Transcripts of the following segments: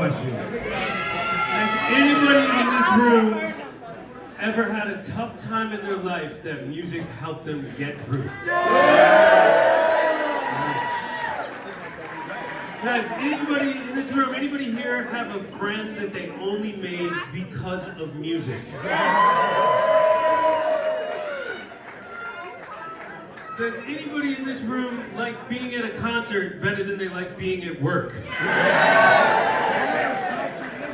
question. Has anybody in this room ever had a tough time in their life that music helped them get through? Has anybody in this room, anybody here have a friend that they only made because of music? Does anybody in this room like being at a concert better than they like being at work?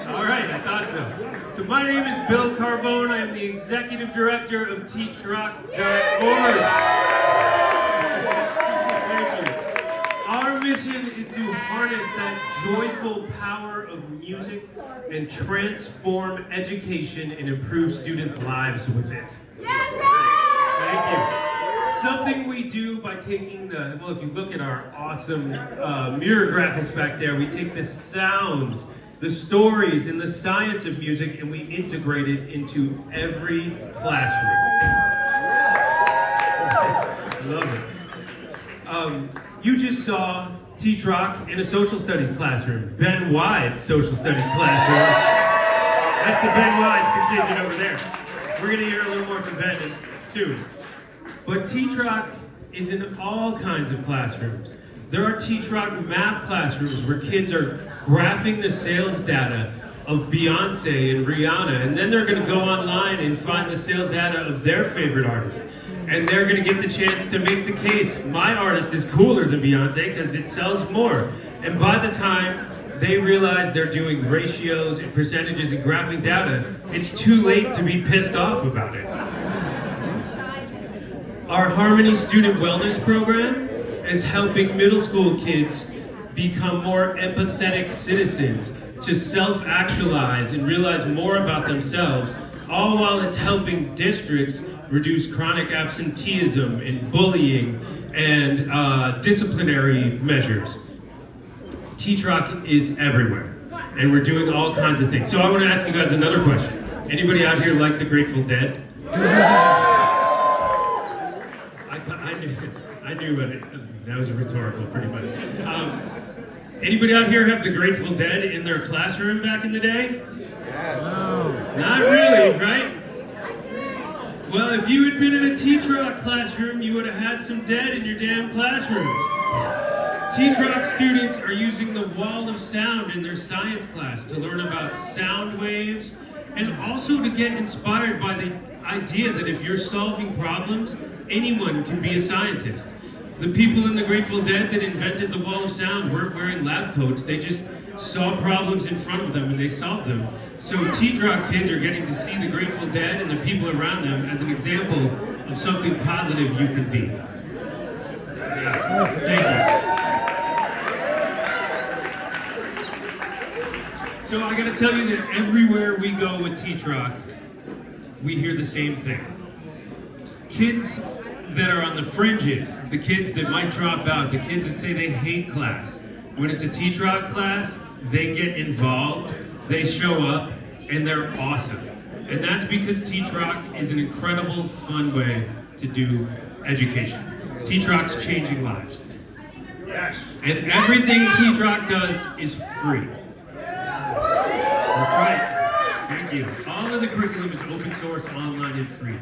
All right, I thought so. So my name is Bill Carbone. I am the executive director of teachrock.org. Thank you. Our mission is to harness that joyful power of music and transform education and improve students' lives with it. Thank you. Something we do by taking well, if you look at our awesome mirror graphics back there, we take the sounds, the stories, and the science of music, and we integrate it into every classroom. Love it. You just saw Teach Rock in a social studies classroom. Ben Wide's social studies classroom. That's the Ben Wide's contingent over there. We're going to hear a little more from Ben soon. But Teach Rock is in all kinds of classrooms. There are Teach Rock math classrooms where kids are graphing the sales data of Beyonce and Rihanna, and then they're going to go online and find the sales data of their favorite artist. And they're going to get the chance to make the case, my artist is cooler than Beyonce because it sells more. And by the time they realize they're doing ratios and percentages and graphing data, it's too late to be pissed off about it. Our Harmony Student Wellness Program is helping middle school kids become more empathetic citizens, to self-actualize and realize more about themselves, all while it's helping districts reduce chronic absenteeism and bullying and disciplinary measures. Teach Rock is everywhere, and we're doing all kinds of things. So I want to ask you guys another question. Anybody out here like the Grateful Dead? I knew it. That was rhetorical, pretty much. Anybody out here have the Grateful Dead in their classroom back in the day? No. Not really, right? Well, if you had been in a Teach Rock classroom, you would have had some dead in your damn classrooms. Teach Rock students are using the wall of sound in their science class to learn about sound waves and also to get inspired by the idea that if you're solving problems, anyone can be a scientist. The people in the Grateful Dead that invented the wall of sound weren't wearing lab coats. They just saw problems in front of them and they solved them. So Teach Rock kids are getting to see the Grateful Dead and the people around them as an example of something positive you can be. Yeah. Thank you. So I gotta tell you that everywhere we go with Teach Rock, we hear the same thing. Kids that are on the fringes, the kids that might drop out, the kids that say they hate class. When it's a Teach Rock class, they get involved, they show up, and they're awesome. And that's because Teach Rock is an incredible, fun way to do education. Teach Rock's changing lives. Yes. And everything Teach Rock does is free. That's right. Thank you. All of the curriculum is open source, online, and free.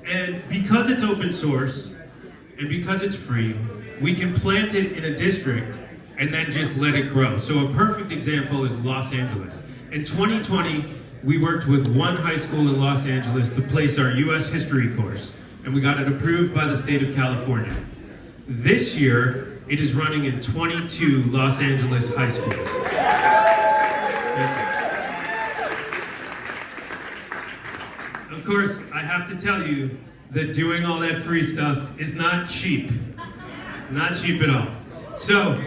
And because it's open source, and because it's free, we can plant it in a district and then just let it grow. So a perfect example is Los Angeles. In 2020, we worked with one high school in Los Angeles to place our US history course, and we got it approved by the state of California. This year, it is running in 22 Los Angeles high schools. Of course, I have to tell you that doing all that free stuff is not cheap. Not cheap at all. So,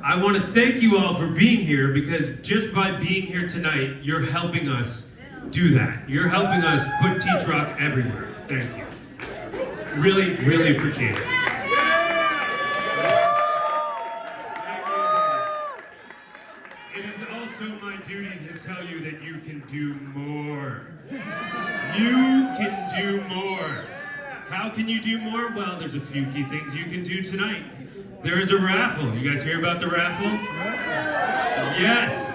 I want to thank you all for being here, because just by being here tonight, you're helping us do that. You're helping us put Teach Rock everywhere. Thank you. Really, really appreciate it. It is also my duty to tell you that you can do more. You can do more. How can you do more? Well, there's a few key things you can do tonight. There is a raffle. You guys hear about the raffle? Yes.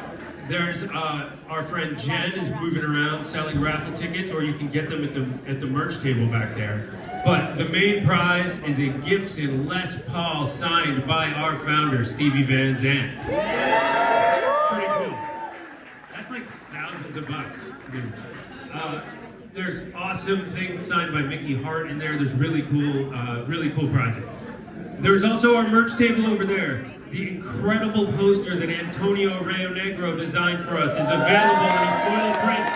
There's our friend Jen is moving around selling raffle tickets, or you can get them at the merch table back there. But the main prize is a Gibson Les Paul signed by our founder, Stevie Van Zandt. Pretty cool. That's like thousands of bucks. There's awesome things signed by Mickey Hart in there. There's really cool prizes. There's also our merch table over there. The incredible poster that Antonio Rayo Negro designed for us is available in a foil print.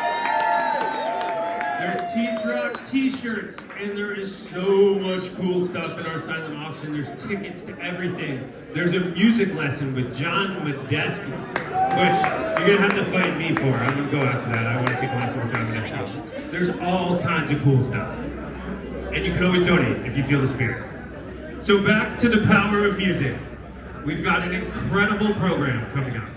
There's T-Rock t-shirts, and there is so much cool stuff in our silent auction. There's tickets to everything. There's a music lesson with John Medeski, which you're gonna have to fight me for. I'm gonna go after that. I want to take a lesson with John Medeski. There's all kinds of cool stuff. And you can always donate if you feel the spirit. So back to the power of music. We've got an incredible program coming up.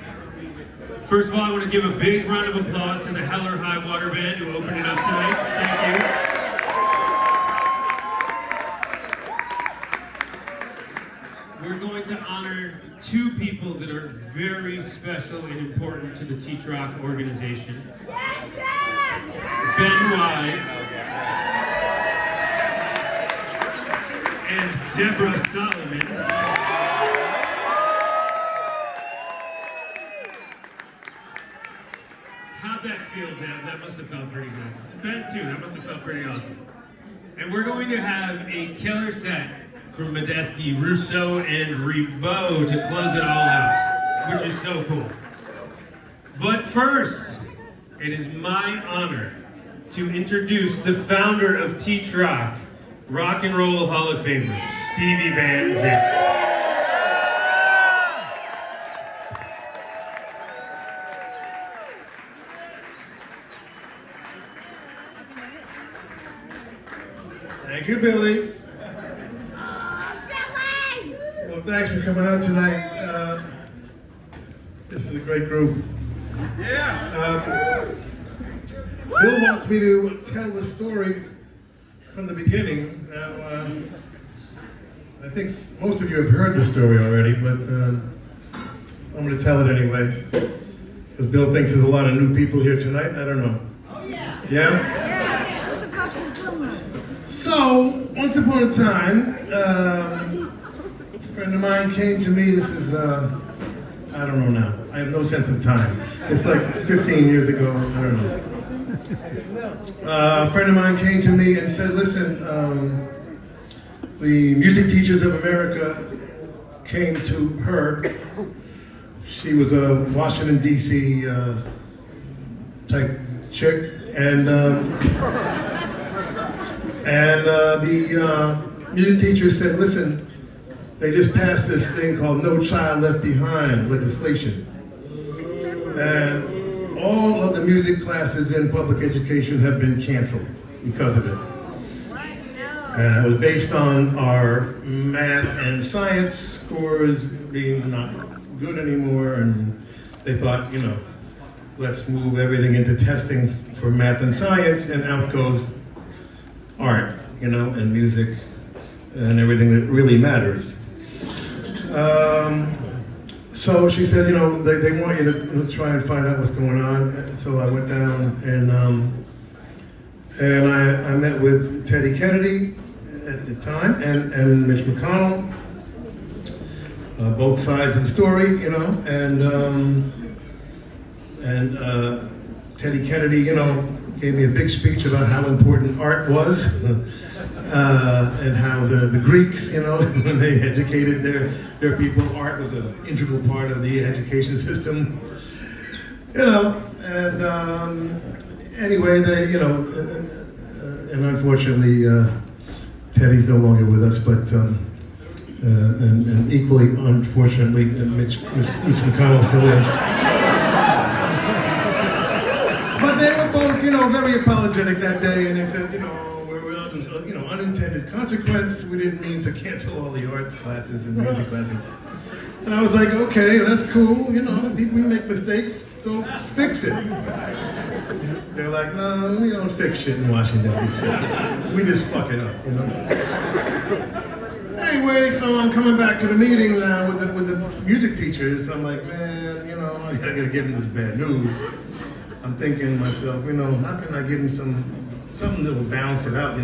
First of all, I want to give a big round of applause to the Heller High Water Band who opened it up tonight. Thank you. We're going to honor two people that are very special and important to the Teach Rock organization. Ben Wise and Deborah Solomon. How'd that feel, Deb? That must have felt pretty good. Ben, too. That must have felt pretty awesome. And we're going to have a killer set from Medeski, Rousseau, and Ribot to close it all out, which is so cool. But first, it is my honor to introduce the founder of Teach Rock, Rock and Roll Hall of Famer, Stevie Van Zandt. Thank you, Billy. Well, thanks for coming out tonight. This is a great group. Yeah. Bill wants me to tell the story from the beginning. Now, I think most of you have heard the story already, but I'm going to tell it anyway. Because Bill thinks there's a lot of new people here tonight. I don't know. Oh, yeah. Yeah? So, once upon a time, a friend of mine came to me. This is, I don't know now. I have no sense of time. It's like 15 years ago. I don't know. A friend of mine came to me and said, listen, the Music Teachers of America came to her. She was a Washington, D.C. Type chick. And the music teacher said, listen, they just passed this thing called No Child Left Behind legislation. And all of the music classes in public education have been canceled because of it. And it was based on our math and science scores being not good anymore, and they thought, you know, let's move everything into testing for math and science, and out goes art, you know, and music, and everything that really matters. So she said, you know, they want you to try and find out what's going on. And so I went down and I met with Teddy Kennedy at the time and Mitch McConnell, both sides of the story, you know, and Teddy Kennedy, you know, gave me a big speech about how important art was, and how the Greeks, you know, when they educated their people, art was an integral part of the education system, you know. And anyway, they, you know, and unfortunately, Teddy's no longer with us, but and equally unfortunately, Mitch McConnell still is. But they were both, you know, very apologetic that day, and they said, you know, it was, you know, unintended consequence. We didn't mean to cancel all the arts classes and music classes. And I was like, okay, that's cool, you know, we make mistakes, so fix it. They're like, no, we don't fix shit in Washington, D.C. We just fuck it up, you know? Anyway, so I'm coming back to the meeting now with the music teachers. I'm like, man, you know, I gotta give him this bad news. I'm thinking to myself, how can I give him something that will balance it out,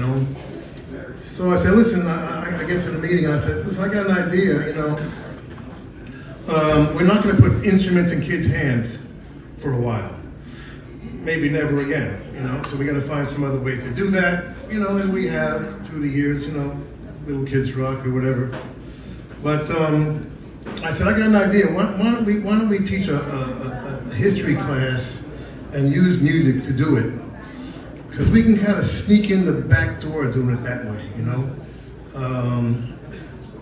So I said, listen, I get to the meeting and I said, listen, I got an idea, we're not gonna put instruments in kids' hands for a while. Maybe never again, so we gotta find some other ways to do that, and we have through the years, Little Kids Rock or whatever. But I said, I got an idea. Why don't we teach a history class and use music to do it? Because we can kind of sneak in the back door doing it that way,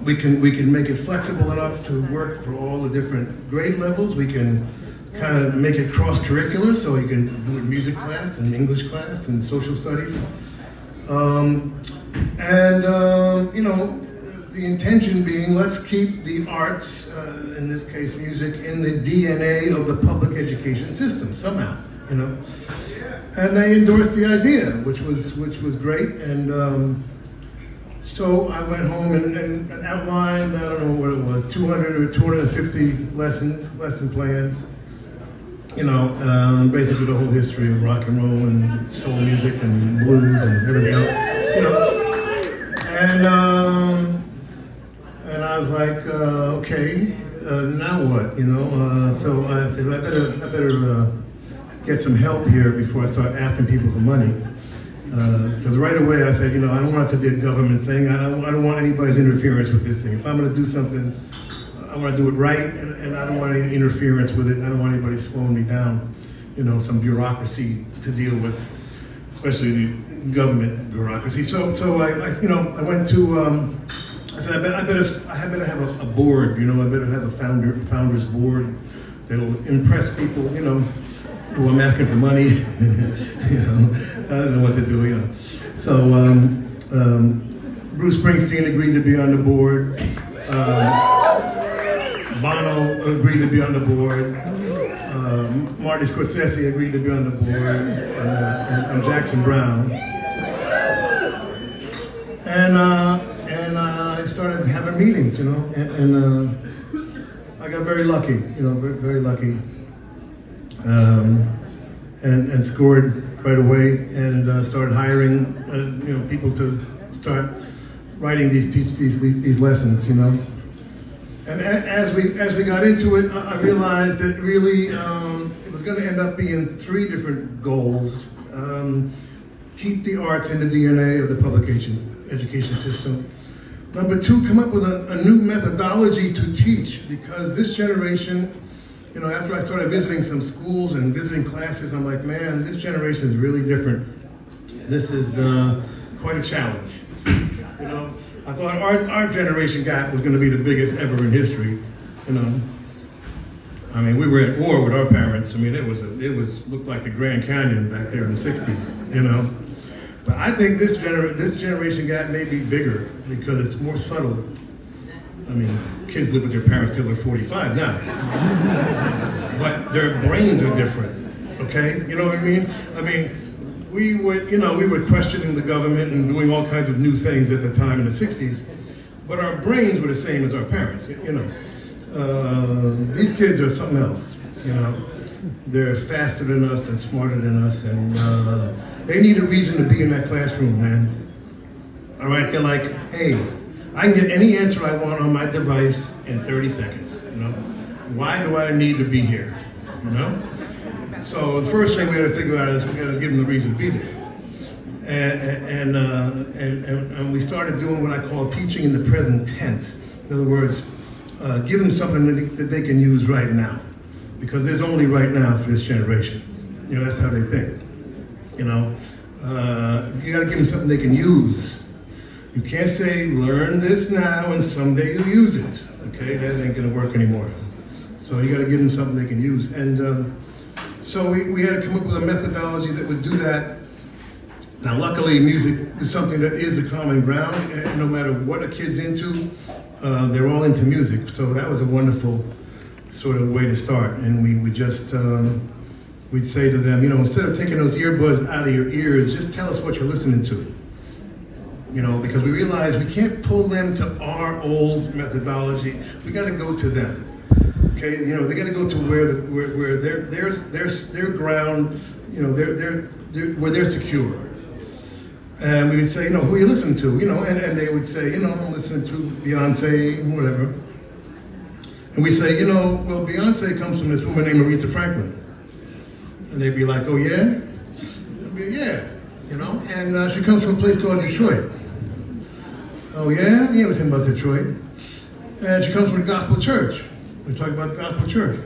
We can make it flexible enough to work for all the different grade levels. We can kind of make it cross-curricular, so you can do it music class and English class and social studies. The intention being, let's keep the arts, in this case music, in the DNA of the public education system somehow, And they endorsed the idea, which was great. And so I went home and outlined, I don't know what it was, 200 or 250 lesson plans. Basically the whole history of rock and roll and soul music and blues and everything else, And I was like, okay, now what, So I said, I better get some help here before I start asking people for money. Because right away I said, I don't want it to be a government thing. I don't want anybody's interference with this thing. If I'm going to do something, I want to do it right, and I don't want any interference with it. I don't want anybody slowing me down, some bureaucracy to deal with, especially the government bureaucracy. So I went to. I said I better have a board. I better have a founders board that'll impress people. Who I'm asking for money. I don't know what to do. So Bruce Springsteen agreed to be on the board. Bono agreed to be on the board. Marty Scorsese agreed to be on the board, and Jackson Brown. And I started having meetings, and I got very lucky, very lucky, and scored right away, and started hiring, people to start writing these lessons, And as we got into it, I realized that really it was going to end up being three different goals. Keep the arts in the DNA of the public education system. Number two, come up with a new methodology to teach, because this generation, after I started visiting some schools and visiting classes, I'm like, man, this generation is really different. This is quite a challenge. I thought our generation gap was going to be the biggest ever in history. I mean, we were at war with our parents. I mean, it looked like the Grand Canyon back there in the '60s. But I think this generation gap may be bigger because it's more subtle. I mean, kids live with their parents till they're 45 now, but their brains are different. Okay, you know what I mean? I mean, we were questioning the government and doing all kinds of new things at the time in the '60s, but our brains were the same as our parents. These kids are something else. They're faster than us and smarter than us, and they need a reason to be in that classroom, man. All right, they're like, hey, I can get any answer I want on my device in 30 seconds. Why do I need to be here? So the first thing we got to figure out is we got to give them a reason to be there. And we started doing what I call teaching in the present tense. In other words, give them something that they can use right now, because there's only right now for this generation. That's how they think. You got to give them something they can use. You can't say, learn this now and someday you'll use it. Okay, that ain't gonna work anymore. So you got to give them something they can use. And so we had to come up with a methodology that would do that. Now, luckily, music is something that is the common ground. And no matter what a kid's into, they're all into music. So that was a wonderful sort of way to start. And we would just, we'd say to them, instead of taking those earbuds out of your ears, just tell us what you're listening to. Because we realize we can't pull them to our old methodology. We got to go to them. Okay, they got to go to where their ground, where they're secure. And we would say, who are you listening to? And they would say, I'm listening to Beyonce, whatever. And we say, well, Beyonce comes from this woman named Aretha Franklin. And they'd be like, oh yeah? I'd be, yeah, and she comes from a place called Detroit. Oh yeah? Yeah, we think about Detroit. And she comes from the gospel church. We talk about the gospel church.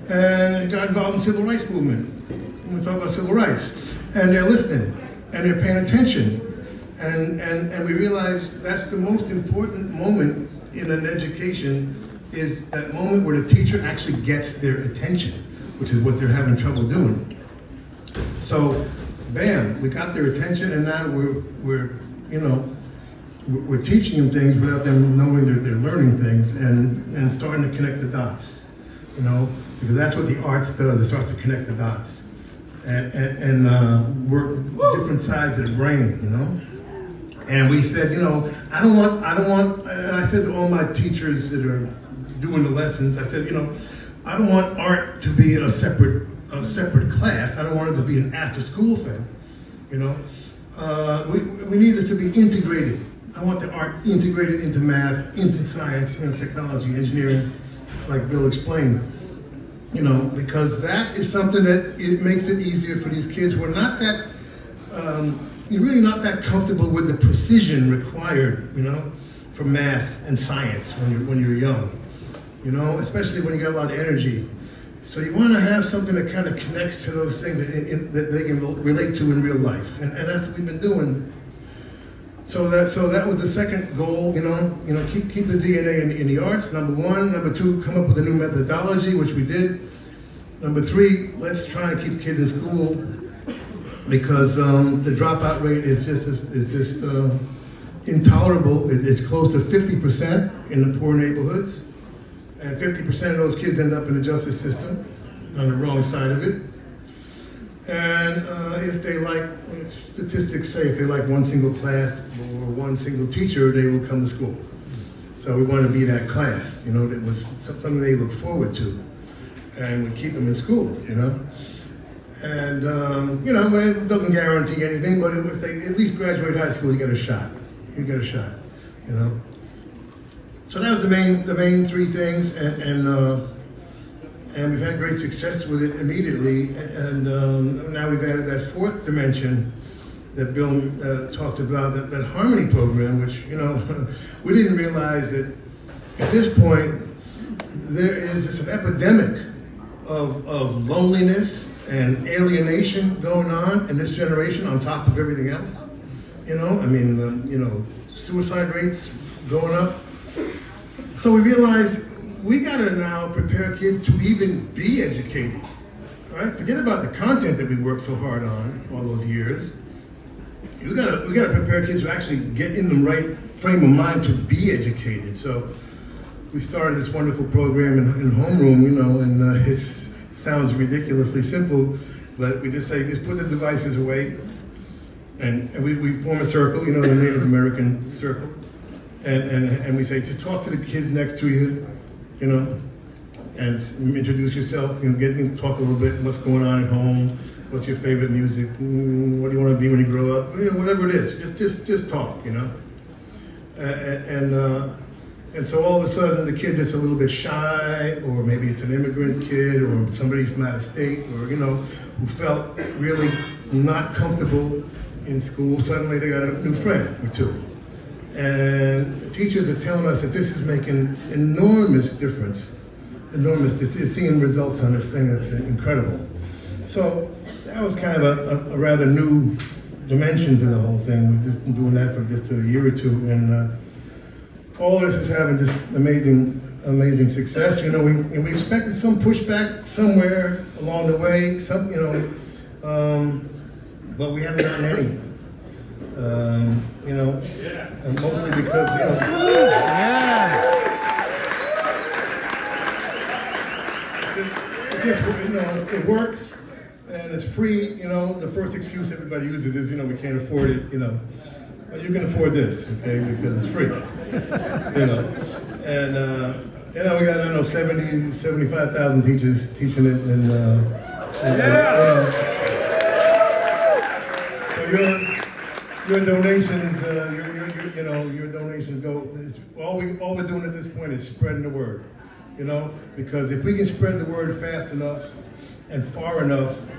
And got involved in the civil rights movement. We talk about civil rights. And they're listening, and they're paying attention. And we realize that's the most important moment in an education, is that moment where the teacher actually gets their attention, which is what they're having trouble doing. So, bam, we got their attention, and now we're teaching them things without them knowing that they're learning things, and starting to connect the dots, because that's what the arts does. It starts to connect the dots and work different sides of the brain, And we said, I don't want, and I said to all my teachers that are doing the lessons, I said, I don't want art to be a separate class. I don't want it to be an after-school thing, We need this to be integrated. I want the art integrated into math, into science, technology, engineering, like Bill explained. Because that is something that it makes it easier for these kids who are not that, you're really not that comfortable with the precision required, for math and science when you're young, especially when you got a lot of energy. So you want to have something that kind of connects to those things that they can relate to in real life, and that's what we've been doing. So that was the second goal, keep the DNA in the arts, number one. Number two, come up with a new methodology, which we did. Number three, let's try and keep kids in school, because the dropout rate is just intolerable. It's close to 50% in the poor neighborhoods, and 50% of those kids end up in the justice system on the wrong side of it. And if they statistics say if they like one single class or one single teacher, they will come to school. So we want to be that class, that was something they look forward to, and we keep them in school, And, it doesn't guarantee anything, but if they at least graduate high school, you get a shot. So that was the main three things, and we've had great success with it immediately. And now we've added that fourth dimension that Bill talked about, that harmony program, which, we didn't realize that at this point, there is just an epidemic of loneliness and alienation going on in this generation on top of everything else. Suicide rates going up. So we realized we gotta now prepare kids to even be educated, right? Forget about the content that we worked so hard on all those years. We gotta prepare kids to actually get in the right frame of mind to be educated. So we started this wonderful program in homeroom, and it sounds ridiculously simple, but we just say, just put the devices away, and we form a circle, the Native American circle, and we say, just talk to the kids next to you, and introduce yourself, talk a little bit, what's going on at home, what's your favorite music, what do you want to be when you grow up, whatever it is, just talk, and so all of a sudden the kid that's a little bit shy, or maybe it's an immigrant kid, or somebody from out of state, or who felt really not comfortable in school, suddenly they got a new friend or two. And the teachers are telling us that this is making enormous difference. They're seeing results on this thing that's incredible. So that was kind of a rather new dimension to the whole thing. We've been doing that for just a year or two, and all of this is having just amazing success. We expected some pushback somewhere along the way, but we haven't gotten any. Mostly because, it works, and it's free. The first excuse everybody uses is, we can't afford it. Well, you can afford this, okay, because it's free. You know, we got, I don't know, 70, 75,000 teachers teaching it, so your donations, your donations go. All we're doing at this point is spreading the word, because if we can spread the word fast enough and far enough,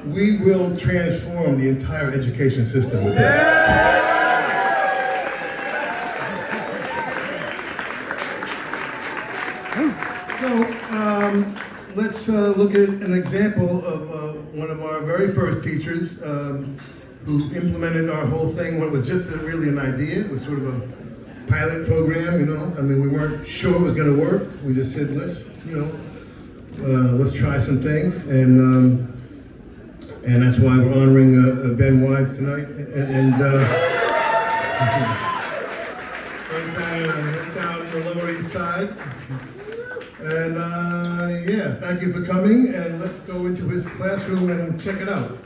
we will transform the entire education system with this. So let's look at an example of one of our very first teachers who implemented our whole thing when it was just really an idea. It was sort of a pilot program, I mean, we weren't sure it was going to work. We just said, let's try some things, and that's why we're honoring Ben Wise tonight. Right down the Lower East Side. And yeah, thank you for coming, and let's go into his classroom and check it out.